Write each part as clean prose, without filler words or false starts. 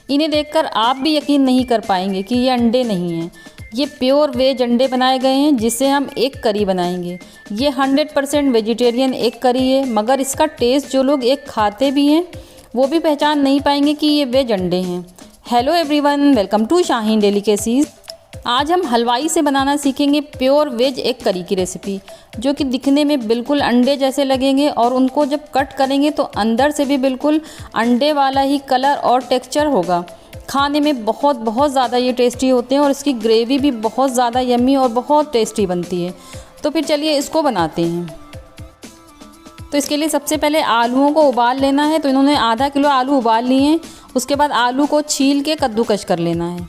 इन्हें देखकर आप भी यकीन नहीं कर पाएंगे कि ये अंडे नहीं हैं। ये प्योर वेज अंडे बनाए गए हैं जिससे हम एग करी बनाएंगे। ये 100% वेजिटेरियन एग करी है, मगर इसका टेस्ट जो लोग एग खाते भी हैं वो भी पहचान नहीं पाएंगे कि ये वेज अंडे हैं। Hello everyone, welcome to Shaheen delicacies. आज हम हलवाई से बनाना सीखेंगे प्योर वेज एग करी की रेसिपी, जो कि दिखने में बिल्कुल अंडे जैसे लगेंगे और उनको जब कट करेंगे तो अंदर से भी बिल्कुल अंडे वाला ही कलर और टेक्सचर होगा। खाने में बहुत ज़्यादा ये टेस्टी होते हैं और इसकी ग्रेवी भी बहुत ज़्यादा यम्मी और बहुत टेस्टी बनती है। तो फिर चलिए इसको बनाते हैं। तो इसके लिए सबसे पहले आलूओं को उबाल लेना है। तो इन्होंने आधा किलो आलू उबाल लिए हैं। उसके बाद आलू को छील के कद्दूकस कर लेना है।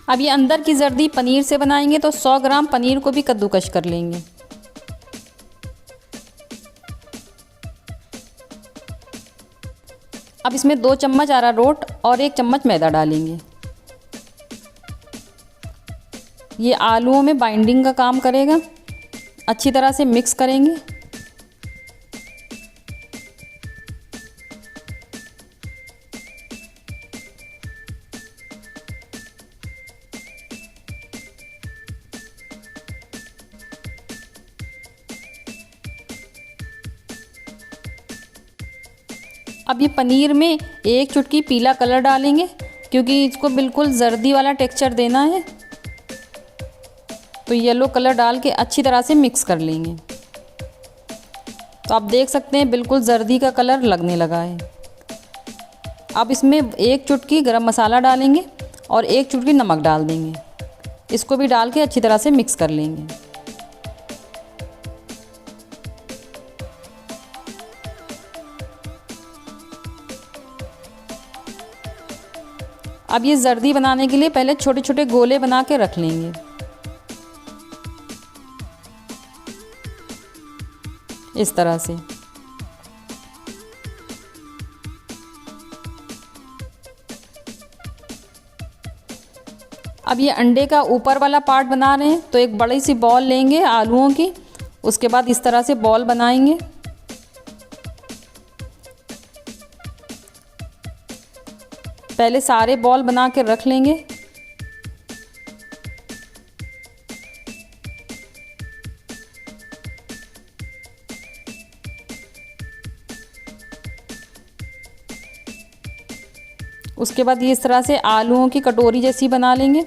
अब ये अंदर की जर्दी पनीर से बनाएंगे तो 100 ग्राम पनीर को भी कद्दूकस कर लेंगे। अब इसमें 2 चम्मच अरारोट और 1 चम्मच मैदा डालेंगे। ये आलूओं में बाइंडिंग का काम करेगा। अच्छी तरह से मिक्स करेंगे। अब ये पनीर में 1 चुटकी पीला कलर डालेंगे, क्योंकि इसको बिल्कुल जर्दी वाला टेक्सचर देना है। तो येलो कलर डाल के अच्छी तरह से मिक्स कर लेंगे। तो आप देख सकते हैं बिल्कुल जर्दी का कलर लगने लगा है। अब इसमें 1 चुटकी गरम मसाला डालेंगे और 1 चुटकी नमक डाल देंगे। इसको भी डाल के अच्छी तरह से मिक्स कर लेंगे। अब ये जर्दी बनाने के लिए पहले छोटे छोटे गोले बना के रख लेंगे। इस तरह से। अब ये अंडे का ऊपर वाला पार्ट बना रहे हैं। तो एक बड़ी सी बॉल लेंगे आलूओं की। उसके बाद इस तरह से बॉल बनाएंगे। पहले सारे बॉल बना के रख लेंगे। उसके बाद ये इस तरह से आलूओं की कटोरी जैसी बना लेंगे।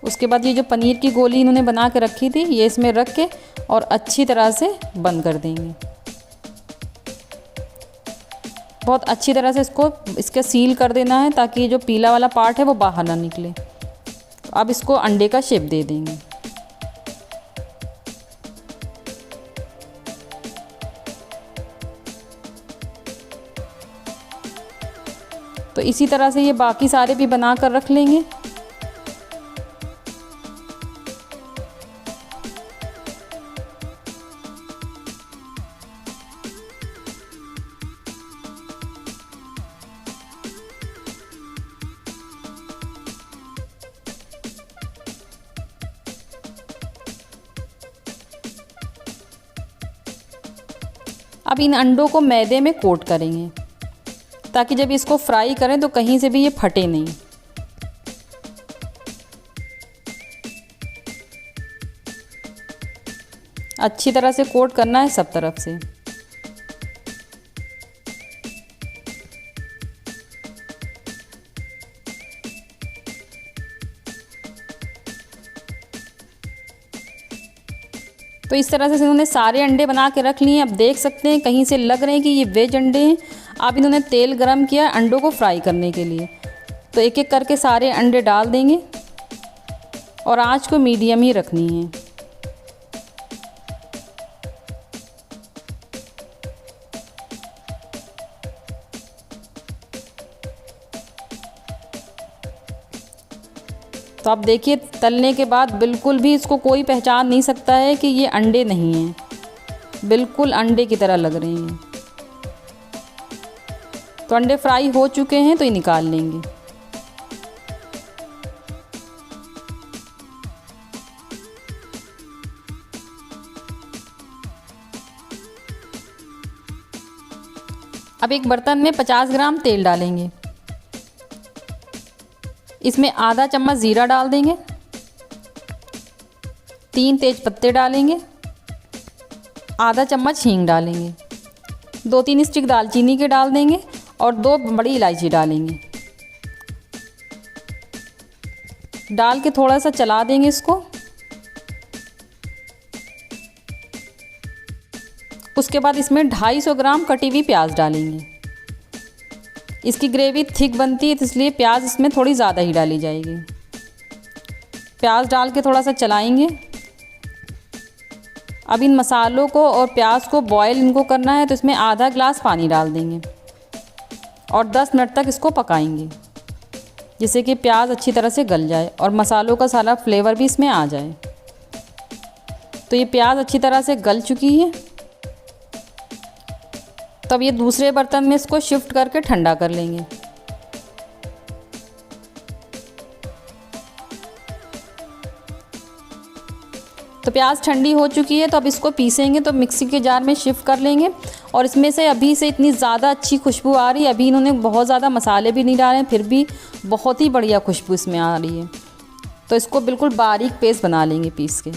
उसके बाद ये जो पनीर की गोली इन्होंने बना के रखी थी, ये इसमें रख के और अच्छी तरह से बंद कर देंगे। बहुत अच्छी तरह से इसको इसके सील कर देना है, ताकि ये जो पीला वाला पार्ट है वो बाहर ना निकले। अब इसको अंडे का शेप दे देंगे। तो इसी तरह से ये बाकी सारे भी बना कर रख लेंगे। अब इन अंडों को मैदे में कोट करेंगे, ताकि जब इसको फ्राई करें तो कहीं से भी ये फटे नहीं। अच्छी तरह से कोट करना है सब तरफ से। तो इस तरह से इन्होंने सारे अंडे बना के रख लिए हैं। अब देख सकते हैं कहीं से लग रहे हैं कि ये वेज अंडे हैं। अब इन्होंने तेल गरम किया अंडों को फ्राई करने के लिए। तो एक एक करके सारे अंडे डाल देंगे और आंच को मीडियम ही रखनी है। तो आप देखिए तलने के बाद बिल्कुल भी इसको कोई पहचान नहीं सकता है कि ये अंडे नहीं हैं। बिल्कुल अंडे की तरह लग रहे हैं। तो अंडे फ्राई हो चुके हैं, तो ये निकाल लेंगे। अब एक बर्तन में 50 ग्राम तेल डालेंगे। इसमें आधा चम्मच ज़ीरा डाल देंगे, 3 तेज पत्ते डालेंगे, आधा चम्मच हींग डालेंगे, 2-3 स्टिक दालचीनी के डाल देंगे और 2 बड़ी इलायची डालेंगे। डाल के थोड़ा सा चला देंगे इसको। उसके बाद इसमें 250 ग्राम कटी हुई प्याज डालेंगे। इसकी ग्रेवी थिक बनती है तो इसलिए प्याज इसमें थोड़ी ज़्यादा ही डाली जाएगी। प्याज डाल के थोड़ा सा चलाएंगे। अब इन मसालों को और प्याज को बॉयल इनको करना है तो इसमें आधा ग्लास पानी डाल देंगे और 10 मिनट तक इसको पकाएंगे, जिससे कि प्याज अच्छी तरह से गल जाए और मसालों का सारा फ्लेवर भी इसमें आ जाए। तो ये प्याज अच्छी तरह से गल चुकी है। तब ये दूसरे बर्तन में इसको शिफ्ट करके ठंडा कर लेंगे। तो प्याज ठंडी हो चुकी है, तो अब इसको पीसेंगे। तो मिक्सी के जार में शिफ्ट कर लेंगे और इसमें से अभी से इतनी ज़्यादा अच्छी खुशबू आ रही है। अभी इन्होंने बहुत ज़्यादा मसाले भी नहीं डाले, फिर भी बहुत ही बढ़िया खुशबू इसमें आ रही है। तो इसको बिल्कुल बारीक पेस्ट बना लेंगे पीस के।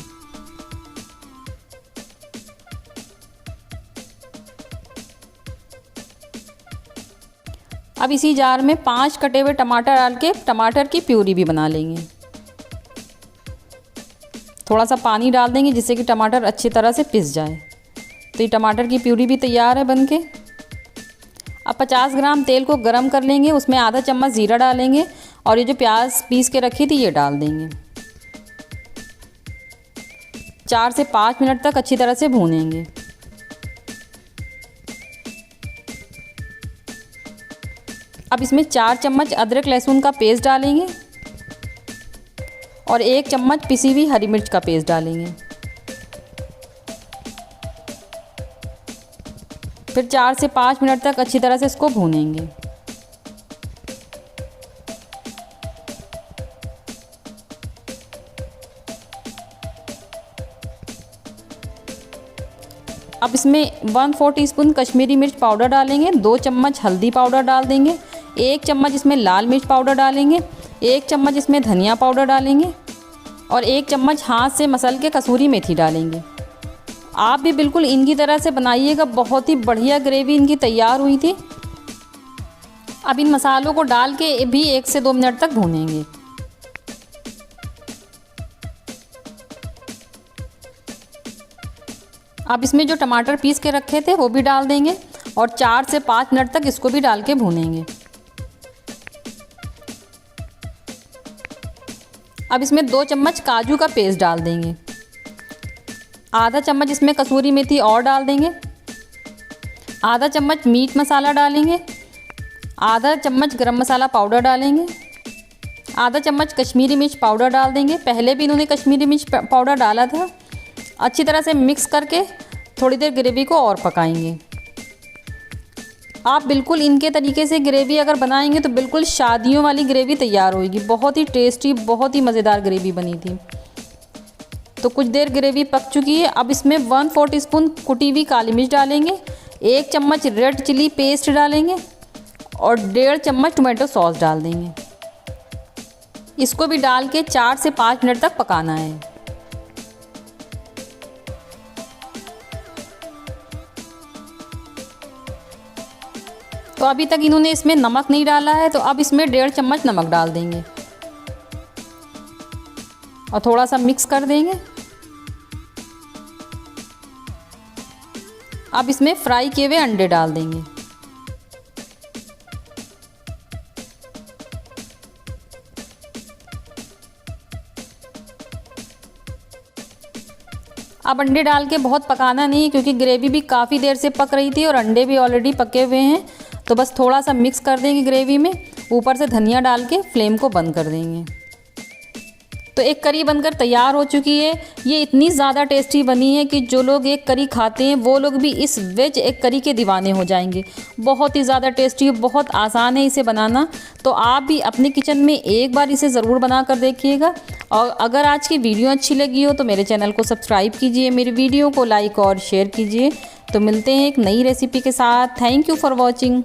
अब इसी जार में 5 कटे हुए टमाटर डाल के टमाटर की प्यूरी भी बना लेंगे। थोड़ा सा पानी डाल देंगे जिससे कि टमाटर अच्छी तरह से पिस जाए। तो ये टमाटर की प्यूरी भी तैयार है बनके। अब 50 ग्राम तेल को गरम कर लेंगे, उसमें आधा चम्मच ज़ीरा डालेंगे और ये जो प्याज पीस के रखी थी ये डाल देंगे। 4 से 5 मिनट तक अच्छी तरह से भूनेंगे। अब इसमें 4 चम्मच अदरक लहसुन का पेस्ट डालेंगे और 1 चम्मच पिसी हुई हरी मिर्च का पेस्ट डालेंगे। फिर 4 से 5 मिनट तक अच्छी तरह से इसको भूनेंगे। अब इसमें 1/4 टीस्पून कश्मीरी मिर्च पाउडर डालेंगे, 2 चम्मच हल्दी पाउडर डाल देंगे, 1 चम्मच इसमें लाल मिर्च पाउडर डालेंगे, 1 चम्मच इसमें धनिया पाउडर डालेंगे और 1 चम्मच हाथ से मसल के कसूरी मेथी डालेंगे। आप भी बिल्कुल इनकी तरह से बनाइएगा, बहुत ही बढ़िया ग्रेवी इनकी तैयार हुई थी। अब इन मसालों को डाल के भी 1 से 2 मिनट तक भूनेंगे। अब इसमें जो टमाटर पीस के रखे थे वो भी डाल देंगे और 4 से 5 मिनट तक इसको भी डाल के भूनेंगे। अब इसमें 2 चम्मच काजू का पेस्ट डाल देंगे, आधा चम्मच इसमें कसूरी मेथी और डाल देंगे, आधा चम्मच मीट मसाला डालेंगे, आधा चम्मच गरम मसाला पाउडर डालेंगे, आधा चम्मच कश्मीरी मिर्च पाउडर डाल देंगे। पहले भी इन्होंने कश्मीरी मिर्च पाउडर डाला था। अच्छी तरह से मिक्स करके थोड़ी देर ग्रेवी को और पकाएंगे। आप बिल्कुल इनके तरीके से ग्रेवी अगर बनाएंगे तो बिल्कुल शादियों वाली ग्रेवी तैयार होगी। बहुत ही टेस्टी, बहुत ही मज़ेदार ग्रेवी बनी थी। तो कुछ देर ग्रेवी पक चुकी है। अब इसमें 1/4 टीस्पून कुटी हुई काली मिर्च डालेंगे, 1 चम्मच रेड चिली पेस्ट डालेंगे और 1.5 चम्मच टोमेटो सॉस डाल देंगे। इसको भी डाल के 4 से 5 मिनट तक पकाना है। तो अभी तक इन्होंने इसमें नमक नहीं डाला है, तो अब इसमें 1.5 चम्मच नमक डाल देंगे और थोड़ा सा मिक्स कर देंगे। अब इसमें फ्राई किए हुए अंडे डाल देंगे। अब अंडे डाल के बहुत पकाना नहीं है क्योंकि ग्रेवी भी काफ़ी देर से पक रही थी और अंडे भी ऑलरेडी पके हुए हैं। तो बस थोड़ा सा मिक्स कर देंगे ग्रेवी में, ऊपर से धनिया डाल के फ्लेम को बंद कर देंगे। तो एक करी बनकर तैयार हो चुकी है। ये इतनी ज़्यादा टेस्टी बनी है कि जो लोग एक करी खाते हैं वो लोग भी इस वेज एक करी के दीवाने हो जाएंगे। बहुत ही ज़्यादा टेस्टी है, बहुत आसान है इसे बनाना। तो आप भी अपने किचन में एक बार इसे ज़रूर बना कर देखिएगा। और अगर आज की वीडियो अच्छी लगी हो तो मेरे चैनल को सब्सक्राइब कीजिए, मेरी वीडियो को लाइक और शेयर कीजिए। तो मिलते हैं एक नई रेसिपी के साथ। Thank you for watching.